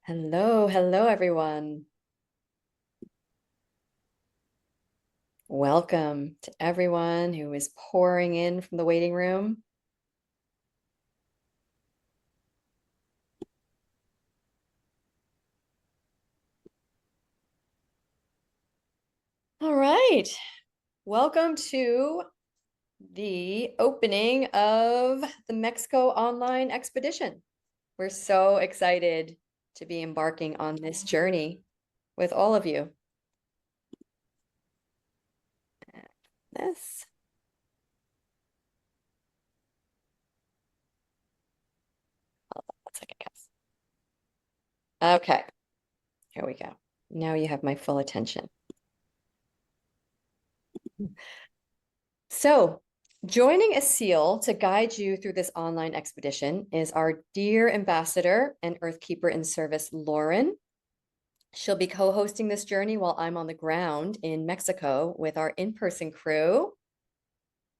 Hello, hello, everyone. Welcome to everyone who is pouring in from the waiting room. All right. Welcome to the opening of the Mexico online expedition. We're so excited to be embarking on this journey with all of you. This. Hold on 1 second, guys. Okay, here we go. Now you have my full attention. So, joining Asil to guide you through this online expedition is our dear ambassador and Earthkeeper in service, Lauren. She'll be co-hosting this journey while I'm on the ground in Mexico with our in-person crew.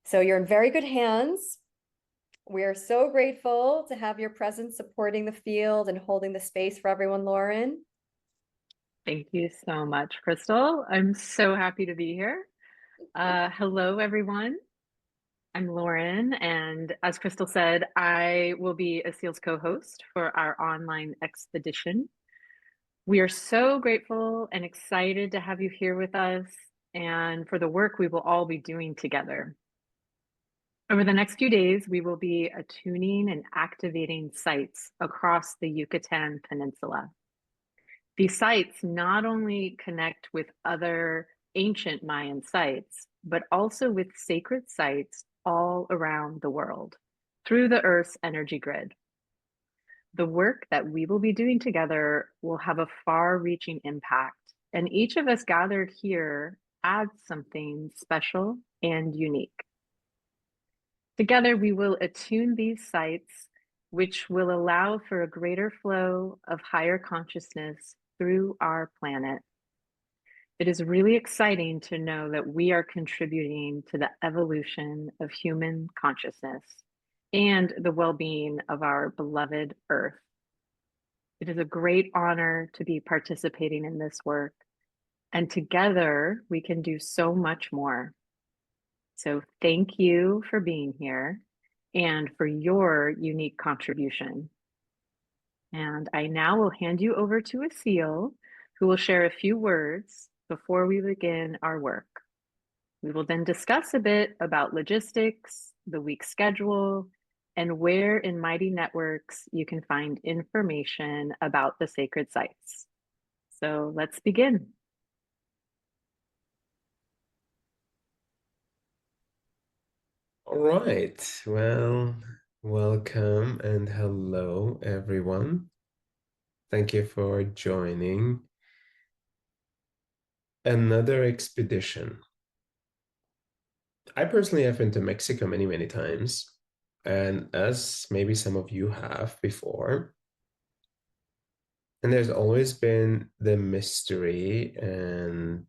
So you're in very good hands. We are so grateful to have your presence supporting the field and holding the space for everyone, Lauren. Thank you so much, Crystal. I'm so happy to be here. Hello, everyone. I'm Lauren, and as Crystal said, I will be Asil's co-host for our online expedition. We are so grateful and excited to have you here with us and for the work we will all be doing together. Over the next few days, we will be attuning and activating sites across the Yucatán Peninsula. These sites not only connect with other ancient Mayan sites, but also with sacred sites all around the world through the Earth's energy grid. The work that we will be doing together will have a far-reaching impact, and each of us gathered here adds something special and unique. Together, we will attune these sites, which will allow for a greater flow of higher consciousness through our planet. It is really exciting to know that we are contributing to the evolution of human consciousness and the well-being of our beloved Earth. It is a great honor to be participating in this work, and together we can do so much more. So thank you for being here and for your unique contribution. And I now will hand you over to Asil, who will share a few words before we begin our work. We will then discuss a bit about logistics, the week's schedule, and where in Mighty Networks you can find information about the sacred sites. So let's begin. All right. Well, welcome and hello, everyone. Thank you for joining another expedition. I personally have been to Mexico many, many times, and as maybe some of you have before. And there's always been the mystery and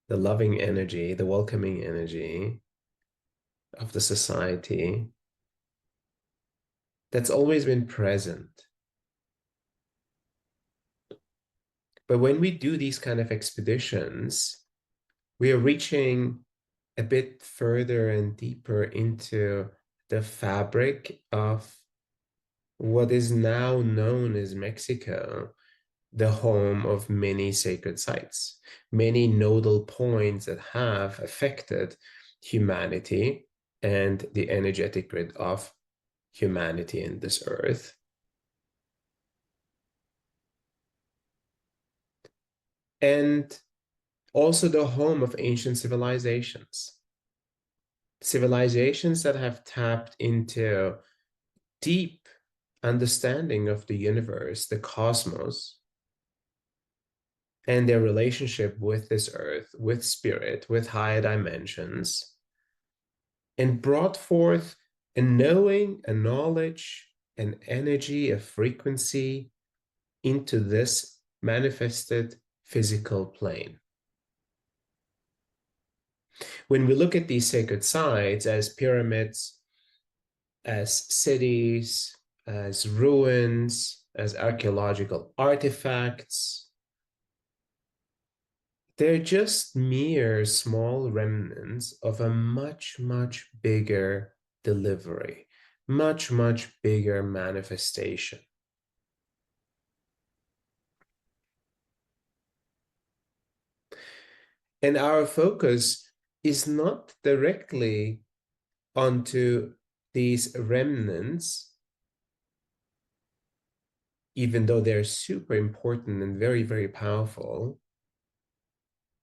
the loving energy, the welcoming energy of the society that's always been present. But when we do these kind of expeditions, we are reaching a bit further and deeper into the fabric of what is now known as Mexico, the home of many sacred sites, many nodal points that have affected humanity and the energetic grid of humanity in this earth. And also the home of ancient civilizations. Civilizations that have tapped into deep understanding of the universe, the cosmos, and their relationship with this earth, with spirit, with higher dimensions, and brought forth a knowing, a knowledge, an energy, a frequency into this manifested physical plane. When we look at these sacred sites as pyramids, as cities, as ruins, as archaeological artifacts. They're just mere small remnants of a much, much bigger delivery, much, much bigger manifestation. And our focus is not directly onto these remnants, even though they're super important and very, very powerful.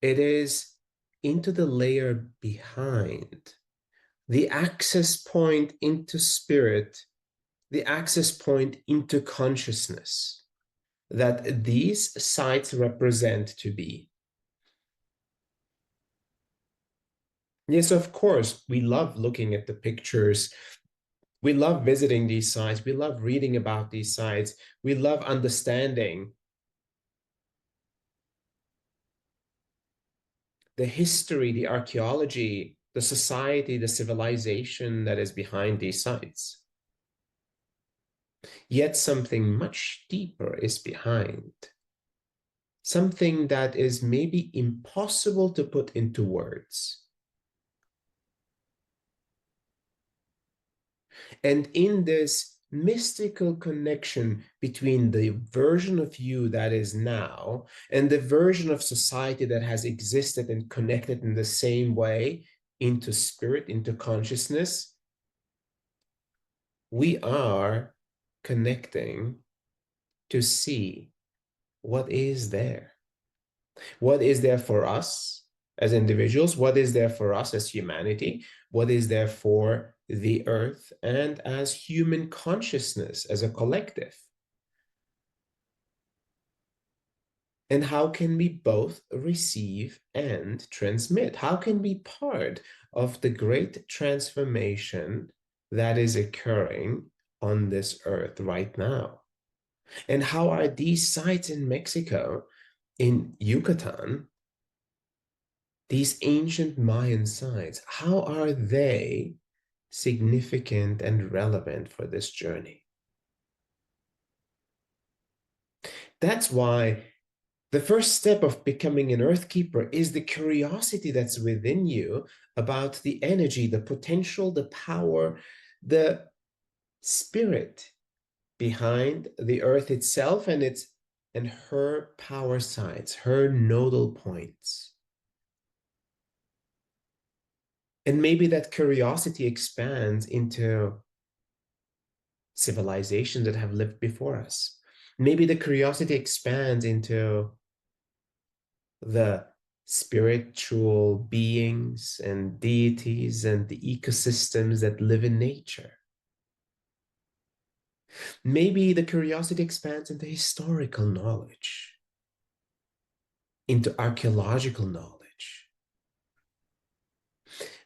It is into the layer behind, the access point into spirit, the access point into consciousness that these sites represent to be. Yes, of course, we love looking at the pictures. We love visiting these sites. We love reading about these sites. We love understanding the history, the archaeology, the society, the civilization that is behind these sites. Yet something much deeper is behind. Something that is maybe impossible to put into words. And in this mystical connection between the version of you that is now and the version of society that has existed and connected in the same way into spirit, into consciousness, we are connecting to see what is there. What is there for us as individuals? What is there for us as humanity? What is there for the earth and as human consciousness, as a collective? And how can we both receive and transmit? How can we be part of the great transformation that is occurring on this earth right now? And how are these sites in Mexico, in Yucatan, these ancient Mayan sites, how are they significant and relevant for this journey? That's why the first step of becoming an Earth Keeper is the curiosity that's within you about the energy, the potential, the power, the spirit behind the Earth itself and her power sites, her nodal points. And maybe that curiosity expands into civilizations that have lived before us. Maybe the curiosity expands into the spiritual beings and deities and the ecosystems that live in nature. Maybe the curiosity expands into historical knowledge, into archaeological knowledge.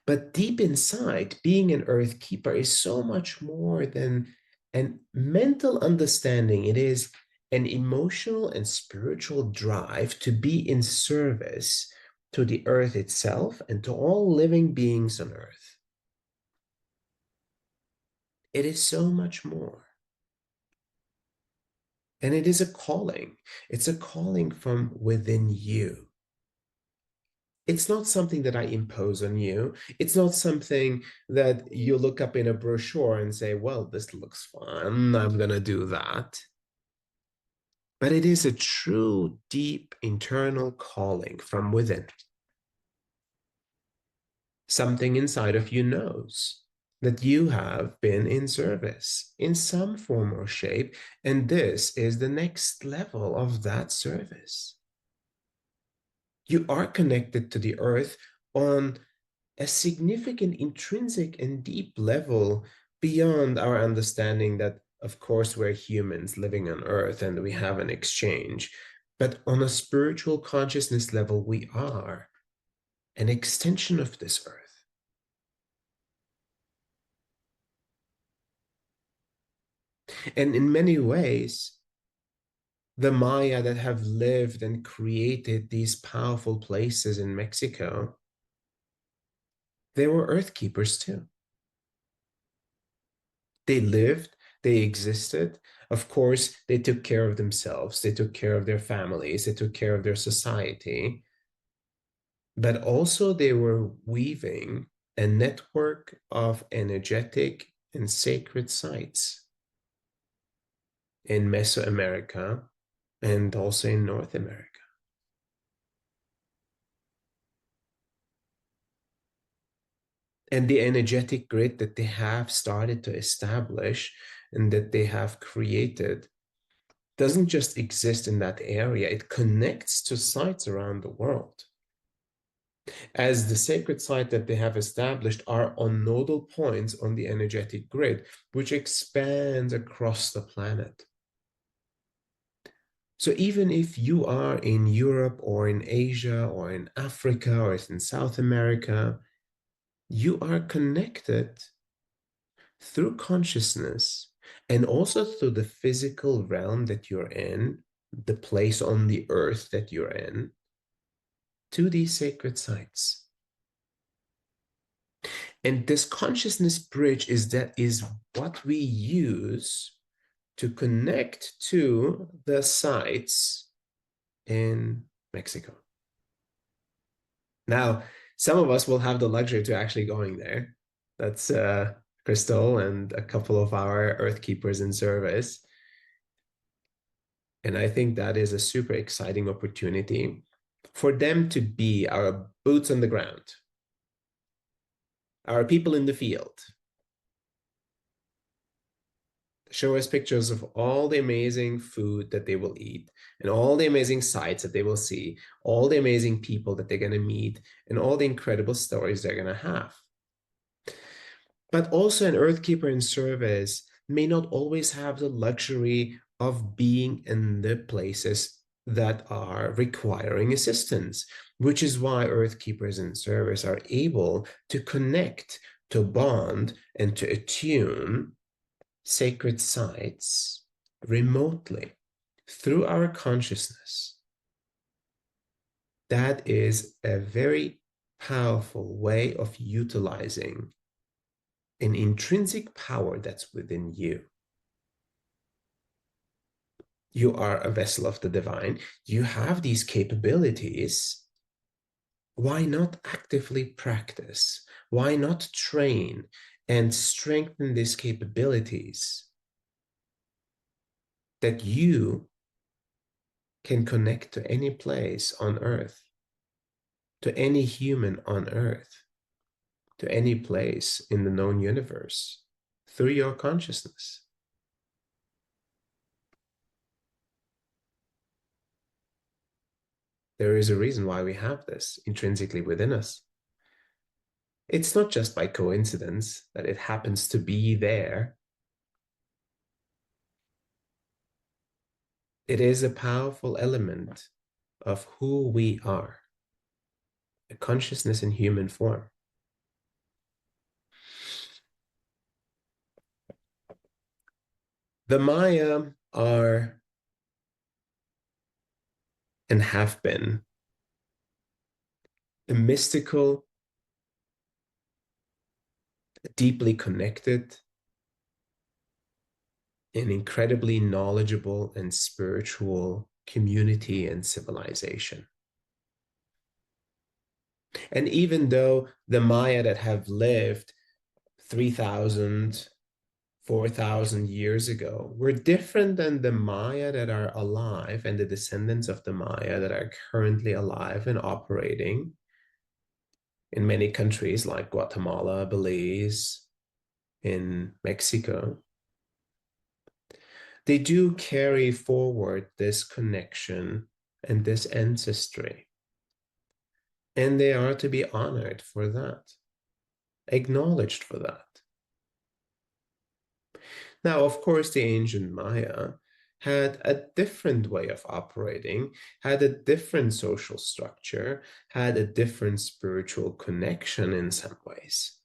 But deep inside, being an Earth Keeper is so much more than a mental understanding. It is an emotional and spiritual drive to be in service to the Earth itself and to all living beings on Earth. It is so much more. And it is a calling. It's a calling from within you. It's not something that I impose on you. It's not something that you look up in a brochure and say, well, this looks fun, I'm going to do that. But it is a true, deep internal calling from within. Something inside of you knows that you have been in service in some form or shape, and this is the next level of that service. You are connected to the earth on a significant intrinsic and deep level beyond our understanding that, of course, we're humans living on earth and we have an exchange. But on a spiritual consciousness level, we are an extension of this earth. And in many ways, the Maya that have lived and created these powerful places in Mexico, they were earth keepers too. They lived, They existed. Of course, they took care of themselves. They took care of their families. They took care of their society. But also they were weaving a network of energetic and sacred sites in Mesoamerica and also in North America. And the energetic grid that they have started to establish and that they have created doesn't just exist in that area, it connects to sites around the world. As the sacred site that they have established are on nodal points on the energetic grid, which expands across the planet. So even if you are in Europe or in Asia or in Africa or in South America, you are connected through consciousness and also through the physical realm that you're in, the place on the earth that you're in, to these sacred sites. And this consciousness bridge is what we use to connect to the sites in Mexico. Now, some of us will have the luxury to actually going there. That's Crystal and a couple of our EarthKeepers in service. And I think that is a super exciting opportunity for them to be our boots on the ground, our people in the field. Show us pictures of all the amazing food that they will eat and all the amazing sights that they will see, all the amazing people that they're going to meet, and all the incredible stories they're going to have. But also an Earthkeeper in service may not always have the luxury of being in the places that are requiring assistance, which is why Earthkeepers in service are able to connect, to bond, and to attune sacred sites remotely through our consciousness. That is a very powerful way of utilizing an intrinsic power that's within you. You are a vessel of the divine. You have these capabilities. Why not actively practice? Why not train and strengthen these capabilities that you can connect to any place on earth, to any human on earth, to any place in the known universe through your consciousness? There is a reason why we have this intrinsically within us. It's not just by coincidence that it happens to be there. It is a powerful element of who we are, a consciousness in human form. The Maya are and have been a mystical, deeply connected, an incredibly knowledgeable and spiritual community and civilization. And even though the Maya that have lived 3,000, 4,000 years ago were different than the Maya that are alive and the descendants of the Maya that are currently alive and operating in many countries like Guatemala, Belize, in Mexico, they do carry forward this connection and this ancestry. And they are to be honored for that, acknowledged for that. Now, of course, the ancient Maya had a different way of operating, had a different social structure, had a different spiritual connection in some ways.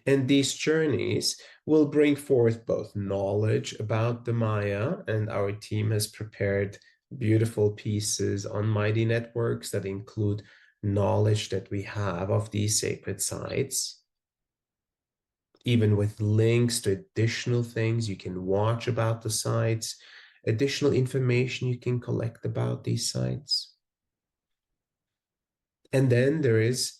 And these journeys will bring forth both knowledge about the Maya, and our team has prepared beautiful pieces on Mighty Networks that include knowledge that we have of these sacred sites. even with links to additional things you can watch about the sites, additional information you can collect about these sites. And then there is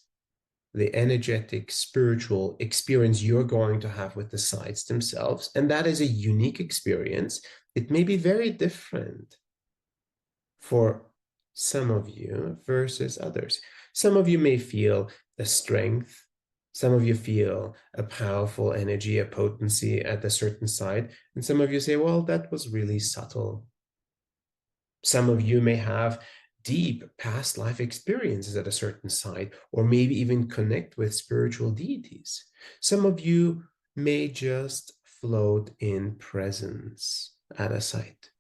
the energetic, spiritual experience you're going to have with the sites themselves. And that is a unique experience. It may be very different for some of you versus others. Some of you may feel a strength. Some of you feel a powerful energy, a potency at a certain site. And some of you say, well, that was really subtle. Some of you may have deep past life experiences at a certain site, or maybe even connect with spiritual deities. Some of you may just float in presence at a site.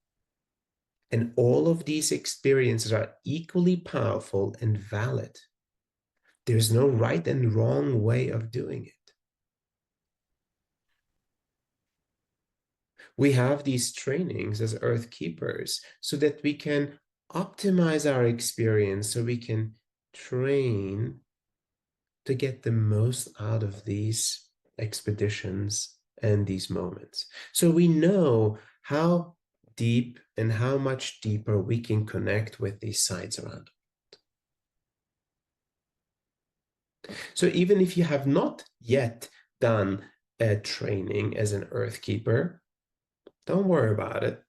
And all of these experiences are equally powerful and valid. There's no right and wrong way of doing it. We have these trainings as Earth Keepers so that we can optimize our experience, so we can train to get the most out of these expeditions and these moments. So we know how deep and how much deeper we can connect with these sites around. So even if you have not yet done a training as an Earth Keeper, don't worry about it.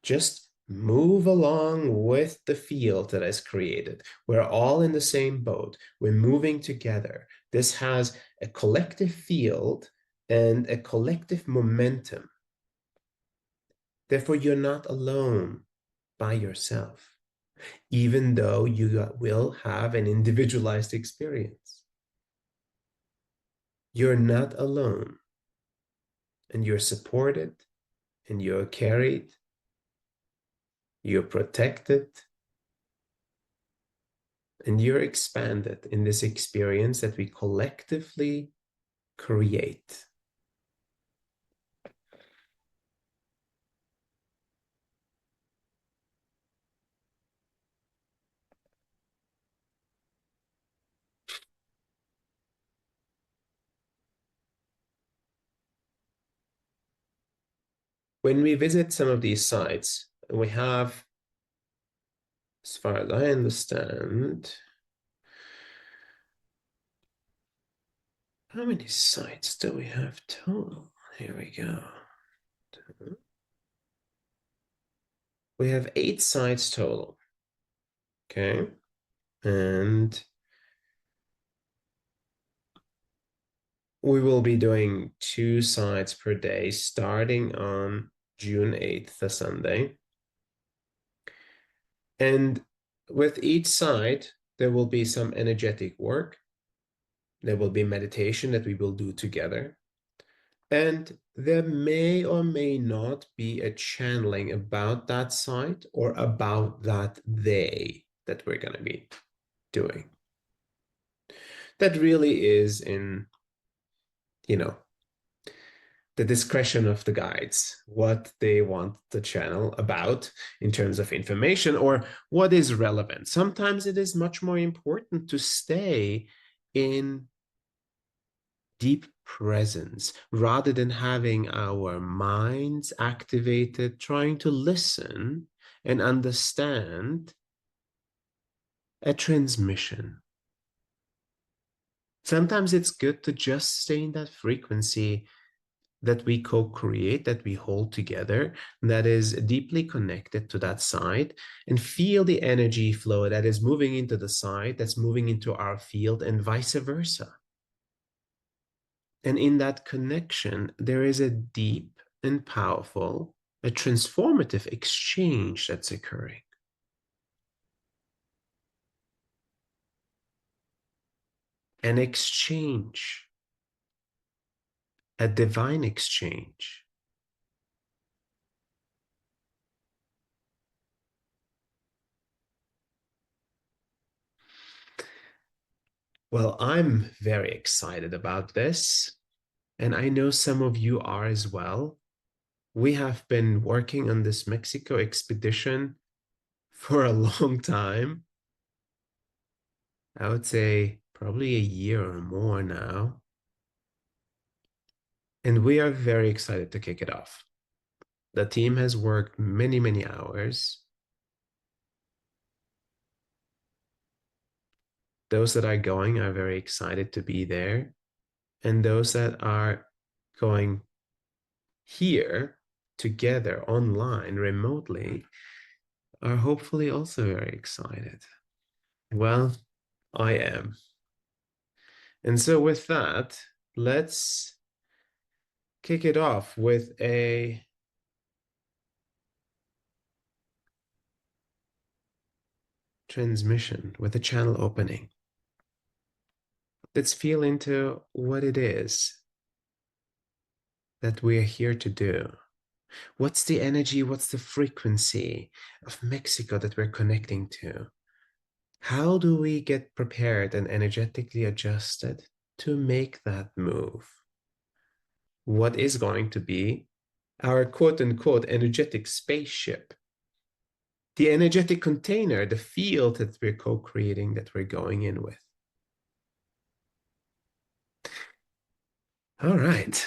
Just move along with the field that is created. We're all in the same boat. We're moving together. This has a collective field and a collective momentum. Therefore, you're not alone by yourself, even though you will have an individualized experience. You're not alone, and you're supported, and you're carried, you're protected, and you're expanded in this experience that we collectively create. When we visit some of these sites, we have, as far as I understand, how many sites do we have total? Here we go. We have 8 sites total. Okay. And we will be doing 2 sites per day starting on June 8th, the Sunday. And with each site, there will be some energetic work. There will be meditation that we will do together. And there may or may not be a channeling about that site or about that day that we're going to be doing. That really is in, the discretion of the guides, what they want the channel about in terms of information or what is relevant. Sometimes it is much more important to stay in deep presence rather than having our minds activated, trying to listen and understand a transmission. Sometimes it's good to just stay in that frequency that we co-create, that we hold together, that is deeply connected to that side, and feel the energy flow that is moving into the side, that's moving into our field, and vice versa. And in that connection, there is a deep and powerful, a transformative exchange that's occurring. An exchange, a divine exchange. Well, I'm very excited about this, and I know some of you are as well. We have been working on this Mexico expedition for a long time. I would say probably a year or more now. And we are very excited to kick it off. The team has worked many, many hours. Those that are going are very excited to be there. And those that are going here together online remotely are hopefully also very excited. Well, I am. And so with that, let's kick it off with a transmission, with a channel opening. Let's feel into what it is that we are here to do. What's the energy, what's the frequency of Mexico that we're connecting to? How do we get prepared and energetically adjusted to make that move? What is going to be our quote unquote energetic spaceship? The energetic container, the field that we're co-creating, that we're going in with. All right.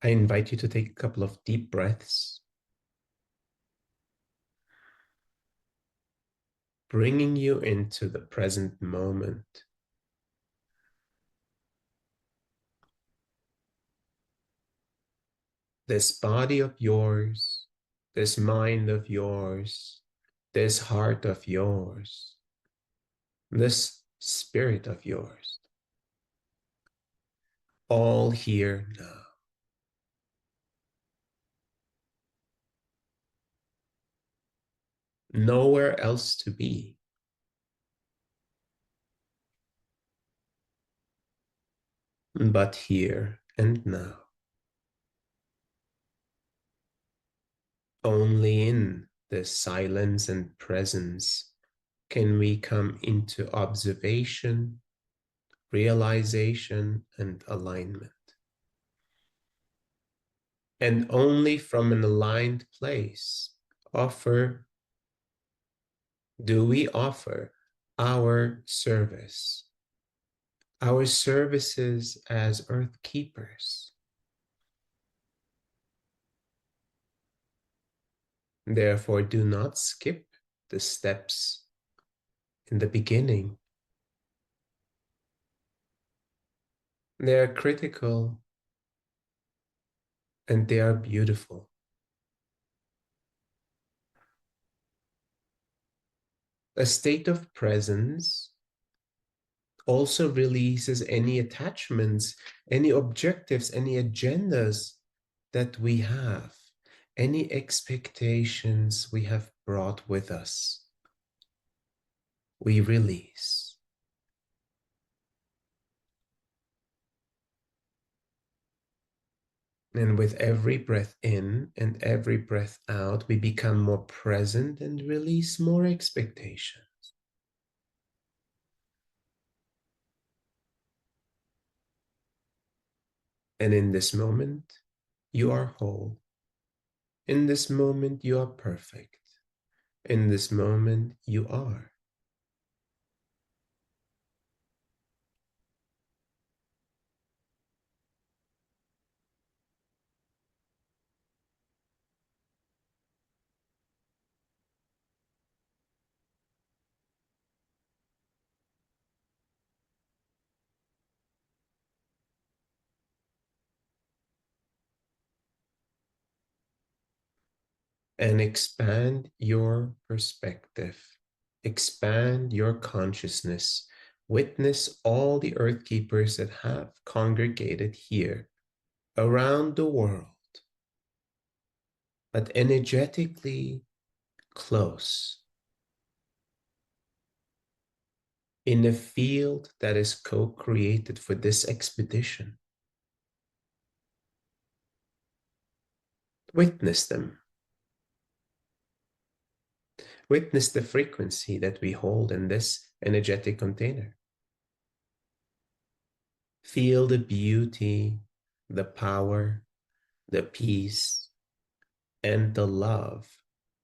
I invite you to take a couple of deep breaths, bringing you into the present moment. This body of yours, this mind of yours, this heart of yours, this spirit of yours, all here now. Nowhere else to be. But here and now. Only in this silence and presence can we come into observation, realization, and alignment. And only from an aligned place do we offer our service, our services as Earth Keepers. Therefore, do not skip the steps in the beginning. They are critical and they are beautiful. A state of presence also releases any attachments, any objectives, any agendas that we have, any expectations we have brought with us. We release. And with every breath in and every breath out, we become more present and release more expectations. And in this moment, you are whole. In this moment, you are perfect. In this moment, you are. And expand your perspective, expand your consciousness Witness all the earth keepers that have congregated here around the world, but energetically close in a field that is co-created for this expedition. Witness them. Witness the frequency that we hold in this energetic container. Feel the beauty, the power, the peace, and the love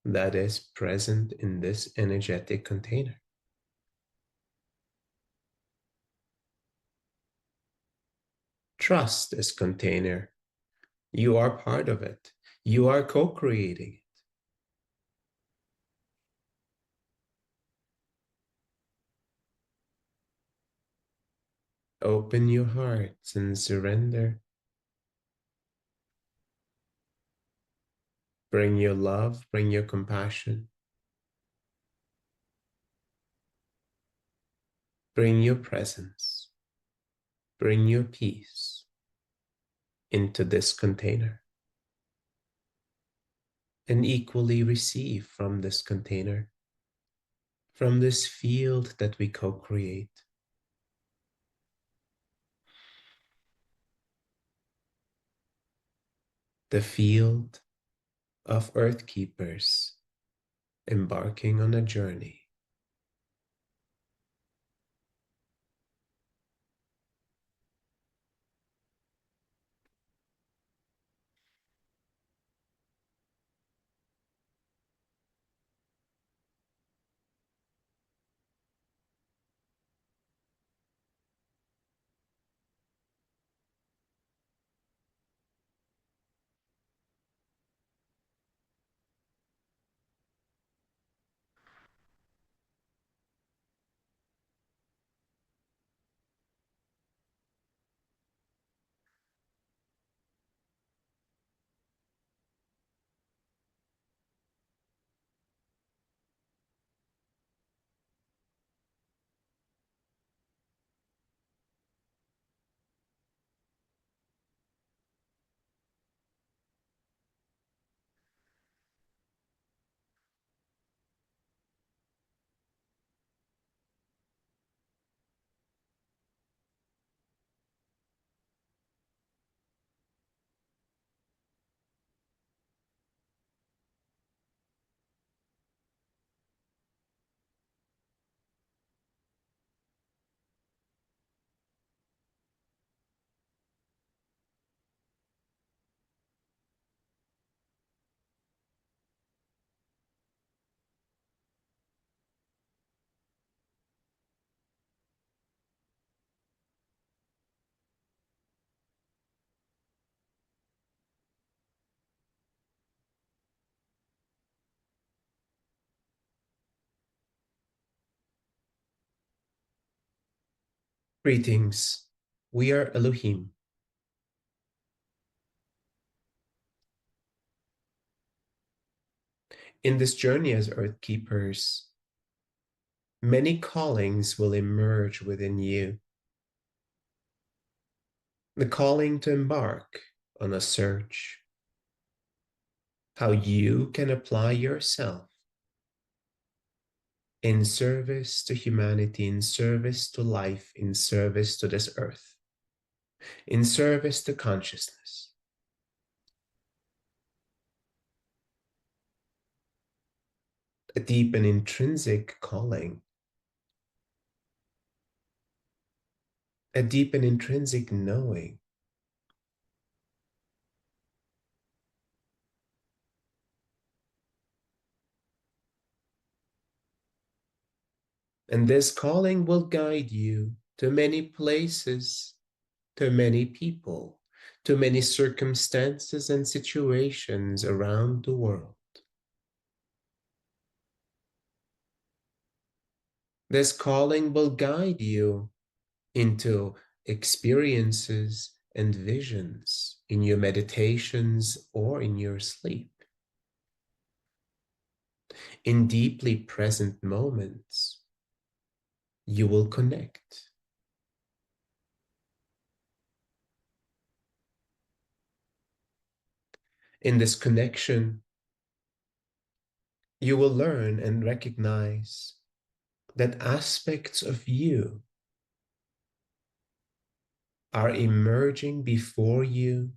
that is present in this energetic container. Trust this container. You are part of it. You are co-creating it. Open your hearts and surrender. Bring your love, bring your compassion. Bring your presence. Bring your peace into this container. And equally receive from this container, from this field that we co-create. The field of earth keepers embarking on a journey. Greetings. We are Elohim. In this journey as earth keepers, many callings will emerge within you. The calling to embark on a search. How you can apply yourself in service to humanity, in service to life, in service to this earth, in service to consciousness. A deep and intrinsic calling, a deep and intrinsic knowing. And this calling will guide you to many places, to many people, to many circumstances and situations around the world. This calling will guide you into experiences and visions in your meditations or in your sleep, in deeply present moments you will connect. In this connection, you will learn and recognize that aspects of you are emerging before you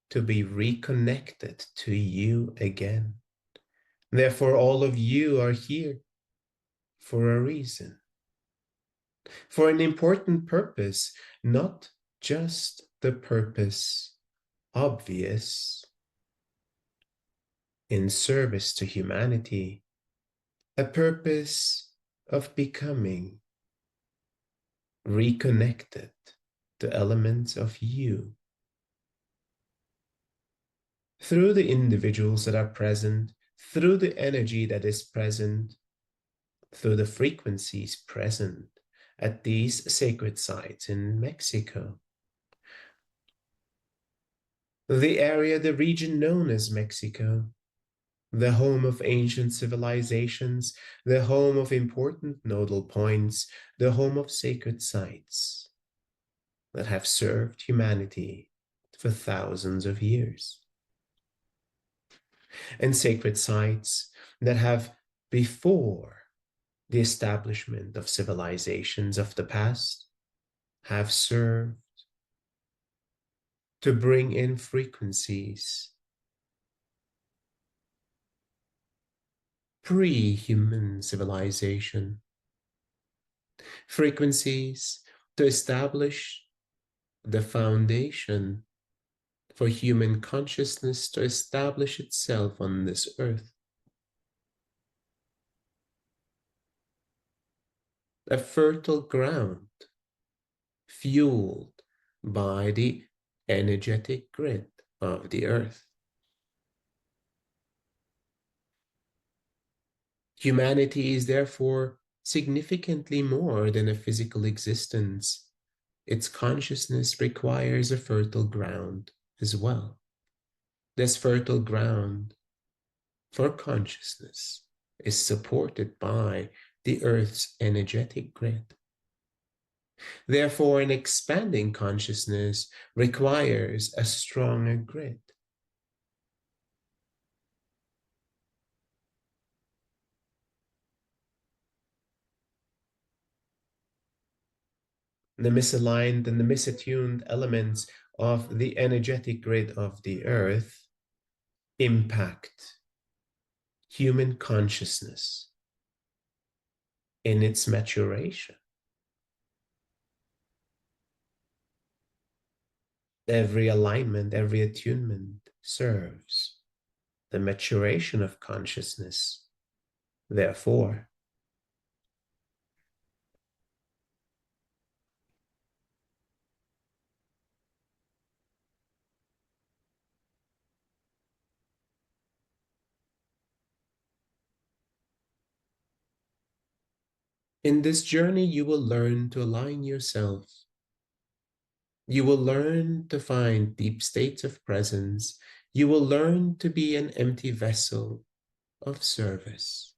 to be reconnected to you again. Therefore, all of you are here for a reason, for an important purpose, not just the purpose obvious in service to humanity, a purpose of becoming reconnected to elements of you. Through the individuals that are present, through the energy that is present, through the frequencies present at these sacred sites in Mexico. The area, the region known as Mexico, the home of ancient civilizations, the home of important nodal points, the home of sacred sites that have served humanity for thousands of years. And sacred sites that have, before the establishment of civilizations of the past, have served to bring in frequencies pre-human civilization, frequencies to establish the foundation for human consciousness to establish itself on this earth. A fertile ground fueled by the energetic grid of the earth. Humanity is therefore significantly more than a physical existence. Its consciousness requires a fertile ground as well. This fertile ground for consciousness is supported by the Earth's energetic grid. Therefore, an expanding consciousness requires a stronger grid. The misaligned and the misattuned elements of the energetic grid of the Earth impact human consciousness in its maturation. Every alignment, every attunement serves the maturation of consciousness. Therefore, in this journey, you will learn to align yourself. You will learn to find deep states of presence. You will learn to be an empty vessel of service.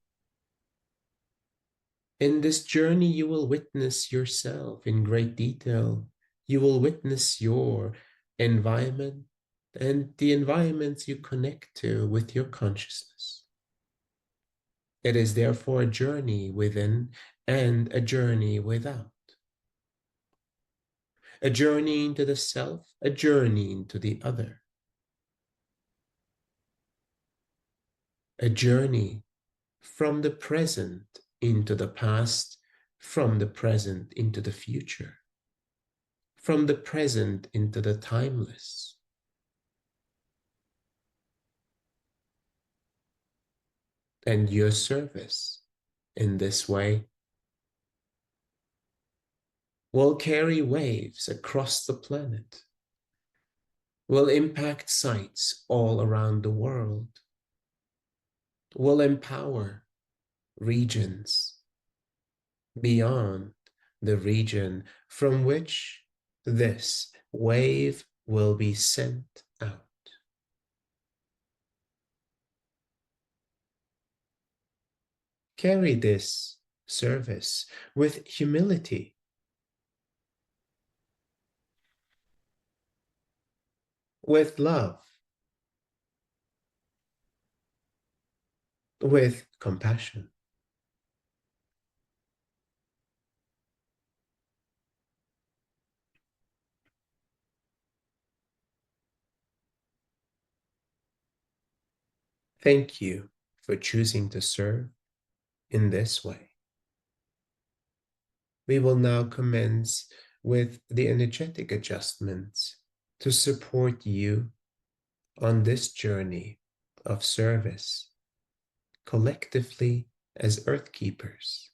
In this journey, you will witness yourself in great detail. You will witness your environment and the environments you connect to with your consciousness. It is therefore a journey within and a journey without. A journey into the self, a journey into the other. A journey from the present into the past, from the present into the future, from the present into the timeless. And your service in this way will carry waves across the planet, will impact sites all around the world, will empower regions beyond the region from which this wave will be sent out. Carry this service, with humility, with love, with compassion. Thank you for choosing to serve in this way. We will now commence with the energetic adjustments to support you on this journey of service, collectively as Earth Keepers.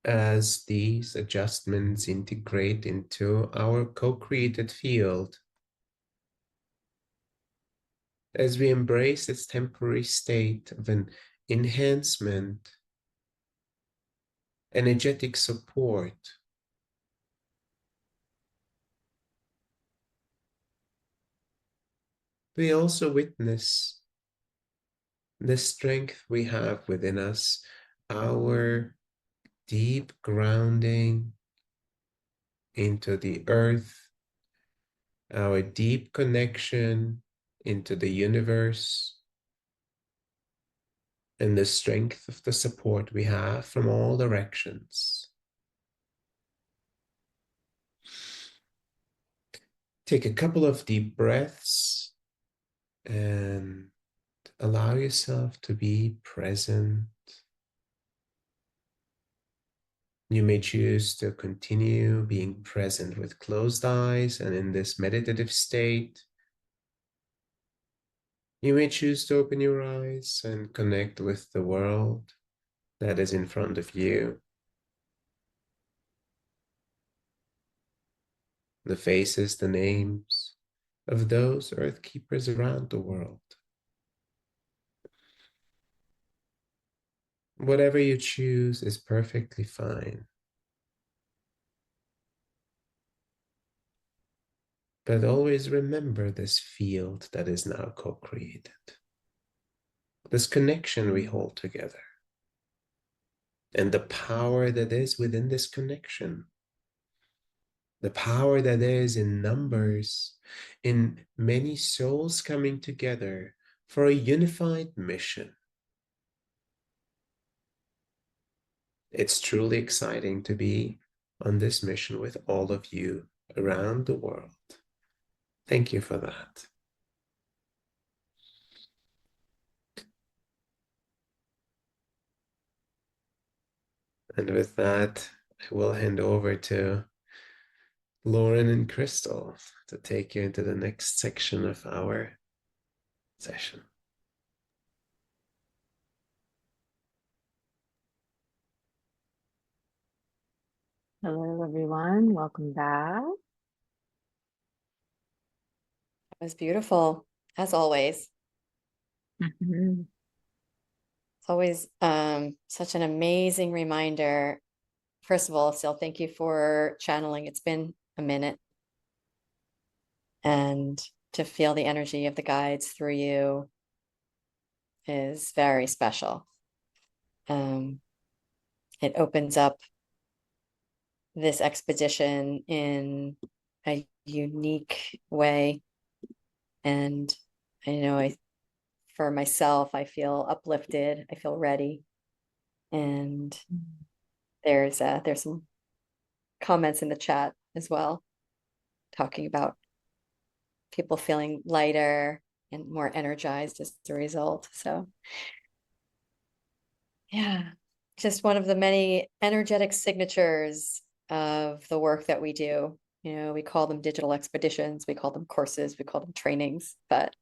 As these adjustments integrate into our co-created field, as we embrace this temporary state of an enhancement, energetic support, we also witness the strength we have within us, our deep grounding into the earth, our deep connection into the universe, and the strength of the support we have from all directions. Take a couple of deep breaths and allow yourself to be present. You may choose to continue being present with closed eyes and in this meditative state. You may choose to open your eyes and connect with the world that is in front of you. The faces, the names of those earth keepers around the world. Whatever you choose is perfectly fine. But always remember this field that is now co-created. This connection we hold together. And the power that is within this connection. The power that is in numbers, in many souls coming together for a unified mission. It's truly exciting to be on this mission with all of you around the world. Thank you for that. And with that, I will hand over to Lauren and Crystal to take you into the next section of our session. Hello, everyone. Welcome back. It was beautiful, as always. Mm-hmm. It's always such an amazing reminder. First of all, Sil, thank you for channeling. It's been a minute. And to feel the energy of the guides through you is very special. It opens up this expedition in a unique way. And I know for myself, I feel uplifted. I feel ready. And there's some comments in the chat as well, talking about people feeling lighter and more energized as a result. So yeah, just one of the many energetic signatures of the work that we do. You know, we call them digital expeditions, we call them courses, we call them trainings, but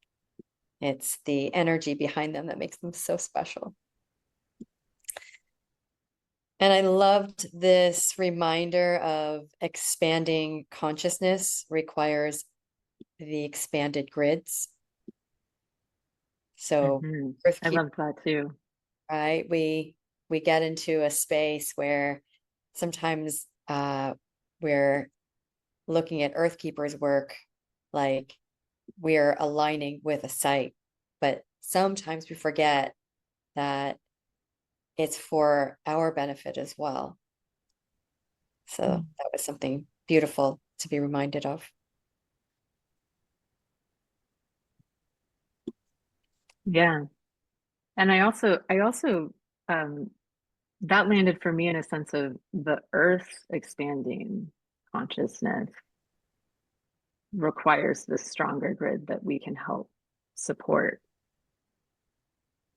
it's the energy behind them that makes them so special. And I loved this reminder of expanding consciousness requires the expanded grids. So I love that too. Right? We get into a space where sometimes we're looking at EarthKeepers work like we're aligning with a site, but sometimes we forget that it's for our benefit as well. So that was something beautiful to be reminded of. Yeah. And I also that landed for me in a sense of the earth expanding consciousness requires this stronger grid that we can help support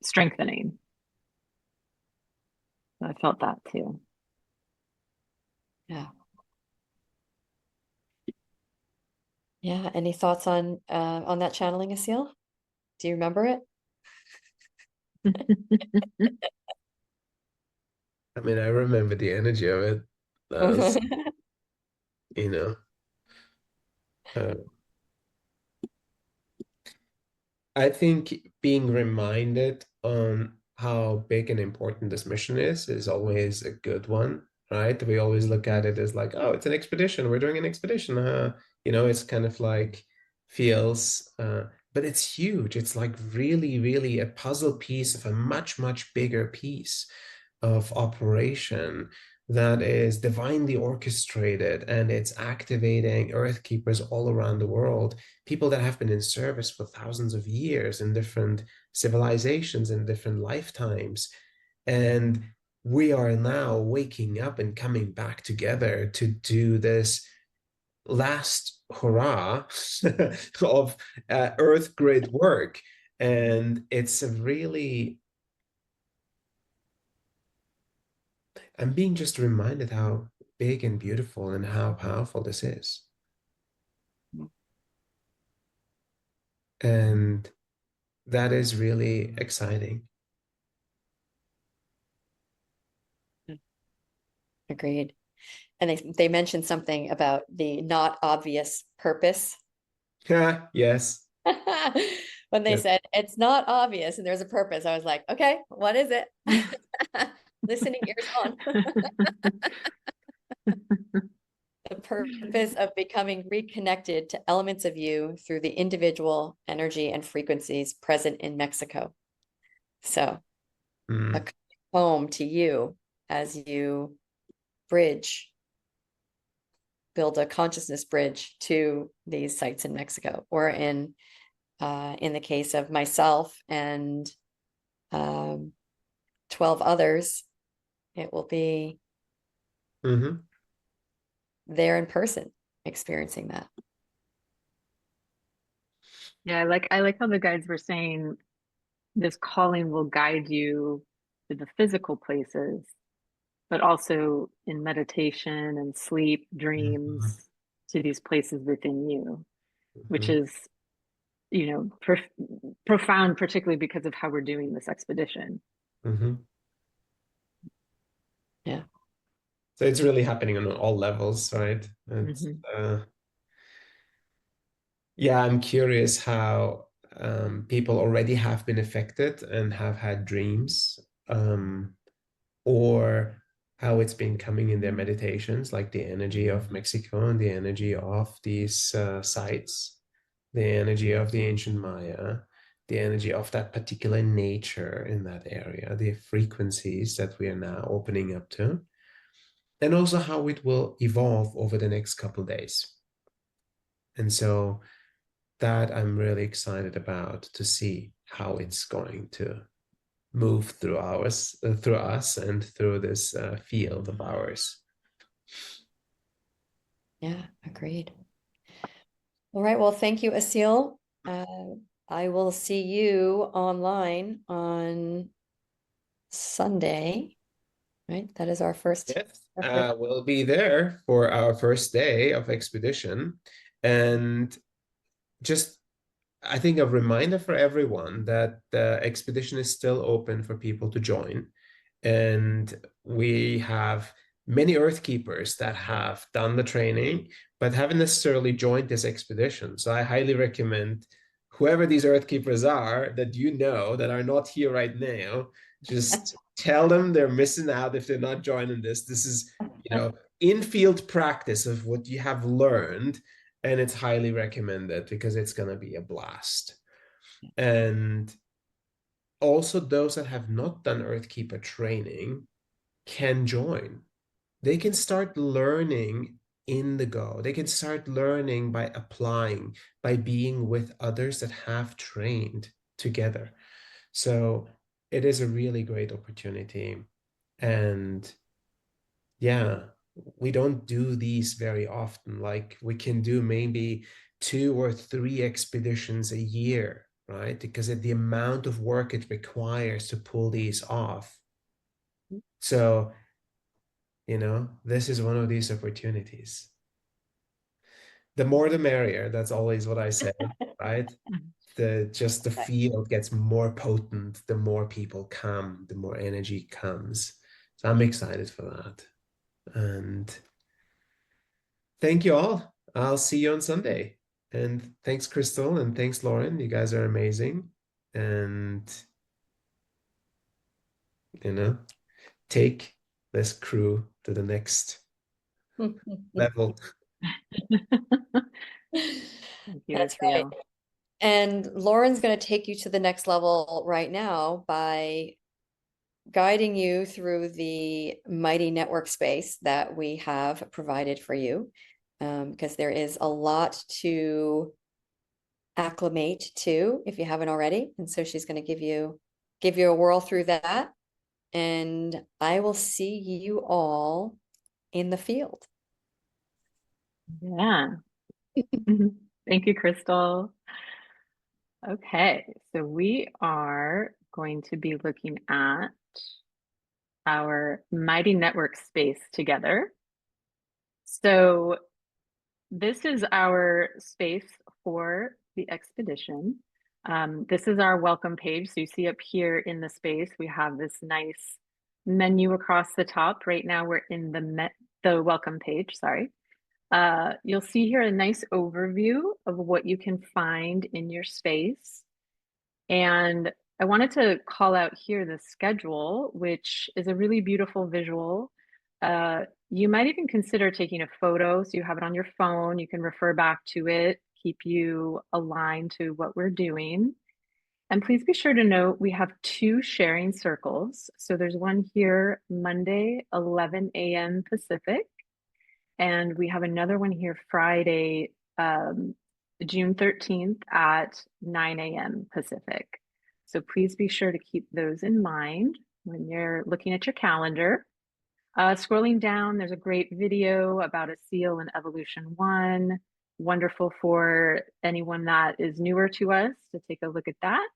strengthening. I felt that too. Yeah. Yeah. Any thoughts on that channeling, Asil? Do you remember it? I mean, I remember the energy of it. You know, I think being reminded on how big and important this mission is always a good one, right? We always look at it as like, oh, it's an expedition. We're doing an expedition. You know, it's kind of like feels, but it's huge. It's like really, really a puzzle piece of a much, much bigger piece of operation that is divinely orchestrated, and it's activating earth keepers all around the world, people that have been in service for thousands of years in different civilizations in different lifetimes. And we are now waking up and coming back together to do this last hurrah of earth grid work. And it's a really, I'm being just reminded how big and beautiful and how powerful this is. And that is really exciting. Agreed. And they mentioned something about the not obvious purpose. Yes. When they Yes. said it's not obvious and there's a purpose, I was like, okay, what is it? Listening ears on. The purpose of becoming reconnected to elements of you through the individual energy and frequencies present in Mexico. So a home to you as you bridge, build a consciousness bridge to these sites in Mexico, or in the case of myself and 12 others, it will be there in person experiencing that. Yeah, I like how the guides were saying this calling will guide you to the physical places, but also in meditation and sleep, dreams, to these places within you, which is, you know, profound, particularly because of how we're doing this expedition. Yeah. So it's really happening on all levels, right? It's, yeah, I'm curious how people already have been affected and have had dreams, or how it's been coming in their meditations, like the energy of Mexico and the energy of these sites, the energy of the ancient Maya, the energy of that particular nature in that area, the frequencies that we are now opening up to, and also how it will evolve over the next couple of days. And so that I'm really excited about, to see how it's going to move through through us and through this field of ours. Yeah, agreed. All right. Well, thank you, Asil. I will see you online on Sunday, right? That is our first. Yes, we'll be there for our first day of expedition. And just, I think, a reminder for everyone that the expedition is still open for people to join. And we have many EarthKeepers that have done the training, but haven't necessarily joined this expedition. So I highly recommend whoever these EarthKeepers are that you know that are not here right now, just tell them they're missing out if they're not joining this. This is, you know, in-field practice of what you have learned, and it's highly recommended because it's going to be a blast. And also, those that have not done EarthKeeper training can join. They can start learning in the go. They can start learning by applying, by being with others that have trained together. So it is a really great opportunity. And yeah, we don't do these very often. Like, we can do maybe 2 or 3 expeditions a year, right? Because of the amount of work it requires to pull these off. So, you know, this is one of these opportunities. The more the merrier. That's always what I say, right? The field gets more potent, the more people come, the more energy comes. So I'm excited for that. And thank you all. I'll see you on Sunday. And thanks, Crystal, and thanks, Lauren. You guys are amazing. And, you know, take this crew to the next level. Thank you, That's right. Asil. And Lauren's going to take you to the next level right now by guiding you through the mighty network space that we have provided for you, because there is a lot to acclimate to if you haven't already. And so she's going to give you a whirl through that. And I will see you all in the field. Yeah. Thank you, Crystal. Okay, so we are going to be looking at our Mighty Network space together. So this is our space for the expedition. This is our welcome page. So you see up here in the space, we have this nice menu across the top. Right now we're in the welcome page, sorry. You'll see here a nice overview of what you can find in your space. And I wanted to call out here the schedule, which is a really beautiful visual. You might even consider taking a photo so you have it on your phone. You can refer back to it, keep you aligned to what we're doing. And please be sure to note we have 2 sharing circles. So there's one here Monday, 11 a.m. Pacific. And we have another one here Friday, June 13th at 9 a.m. Pacific. So please be sure to keep those in mind when you're looking at your calendar. Scrolling down, there's a great video about Asil and Evolution 1. Wonderful for anyone that is newer to us to take a look at that.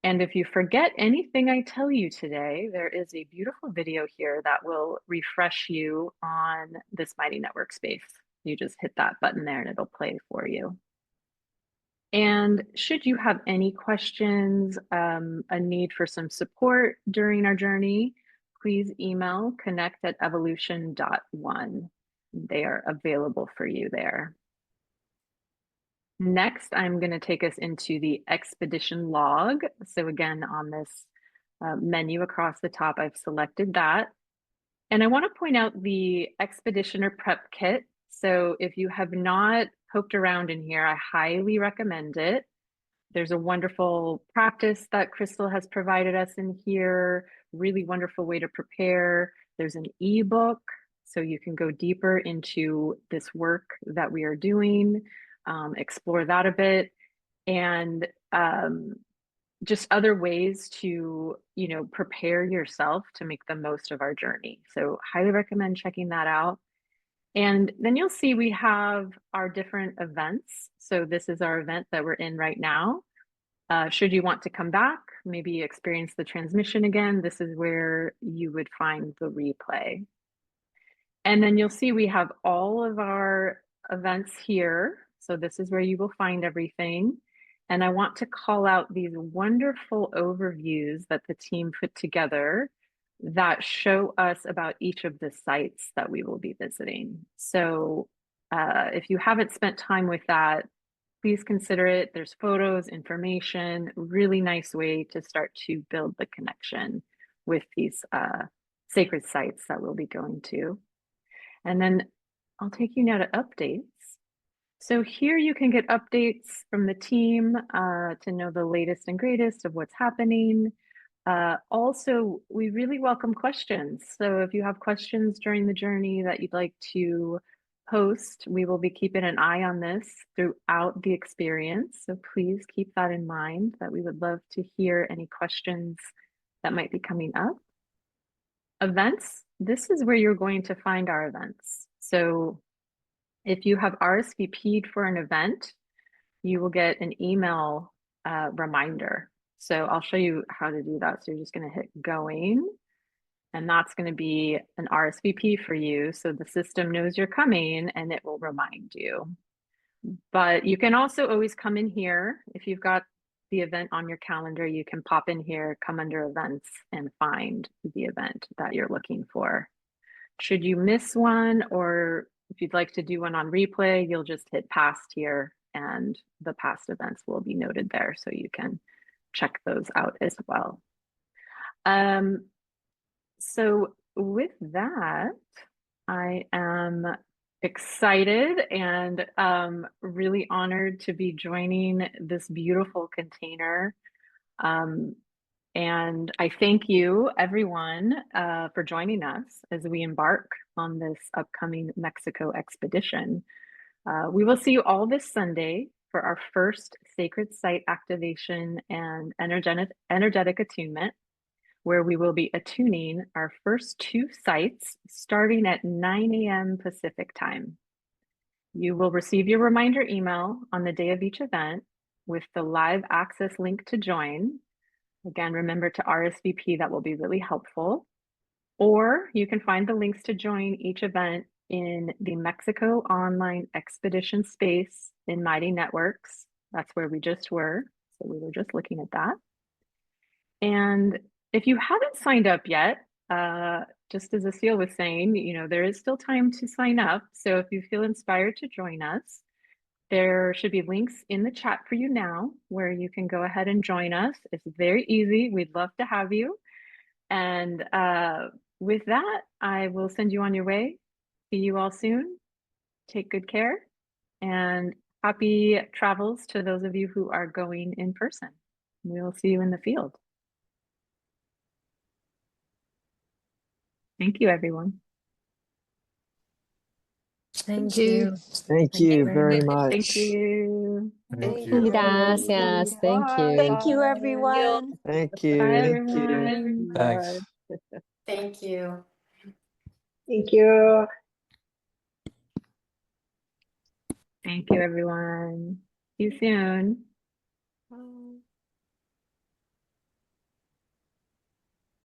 And if you forget anything I tell you today, there is a beautiful video here that will refresh you on this Mighty Network space. You just hit that button there and it'll play for you. And should you have any questions, a need for some support during our journey, please email connect@evolution.one. They are available for you there. Next, I'm going to take us into the expedition log. So again, on this menu across the top, I've selected that. And I want to point out the expeditioner prep kit. So if you have not poked around in here, I highly recommend it. There's a wonderful practice that Crystal has provided us in here, really wonderful way to prepare. There's an ebook, so you can go deeper into this work that we are doing. Explore that a bit, and just other ways to, prepare yourself to make the most of our journey. So highly recommend checking that out. And then you'll see we have our different events. So this is our event that we're in right now. Should you want to come back, maybe experience the transmission again, this is where you would find the replay. And then you'll see we have all of our events here. So this is where you will find everything. And I want to call out these wonderful overviews that the team put together that show us about each of the sites that we will be visiting. So if you haven't spent time with that, please consider it. There's photos, information, really nice way to start to build the connection with these sacred sites that we'll be going to. And then I'll take you now to updates. So here you can get updates from the team to know the latest and greatest of what's happening. Also, we really welcome questions. So if you have questions during the journey that you'd like to post, we will be keeping an eye on this throughout the experience. So please keep that in mind, that we would love to hear any questions that might be coming up. Events, this is where you're going to find our events. So if you have RSVP'd for an event, you will get an email reminder. So I'll show you how to do that. So you're just going to hit going, and that's going to be an RSVP for you. So the system knows you're coming and it will remind you. But you can also always come in here. If you've got the event on your calendar, you can pop in here, come under events, and find the event that you're looking for. Should you miss one, or if you'd like to do one on replay, you'll just hit past here and the past events will be noted there, so you can check those out as well. So with that, I am excited and really honored to be joining this beautiful container. And I thank you, everyone, for joining us as we embark on this upcoming Mexico expedition. We will see you all this Sunday for our first sacred site activation and energetic attunement, where we will be attuning our first 2 sites starting at 9 a.m. Pacific time. You will receive your reminder email on the day of each event, with the live access link to join. Again, remember to RSVP, that will be really helpful. Or you can find the links to join each event in the Mexico Online Expedition space in Mighty Networks. That's where we just were. So we were just looking at that. And if you haven't signed up yet, just as Asil was saying, there is still time to sign up. So if you feel inspired to join us, there should be links in the chat for you now where you can go ahead and join us. It's very easy. We'd love to have you. And with that, I will send you on your way. See you all soon. Take good care and happy travels to those of you who are going in person. We'll see you in the field. Thank you, everyone. Thank you. Thank you very much. Thank you. Thank you. Gracias. Thank you. Thank you, everyone. Thank you. Bye, Thank you. everyone. Thanks. Thank you. Thank you. Thank you, everyone. See you soon.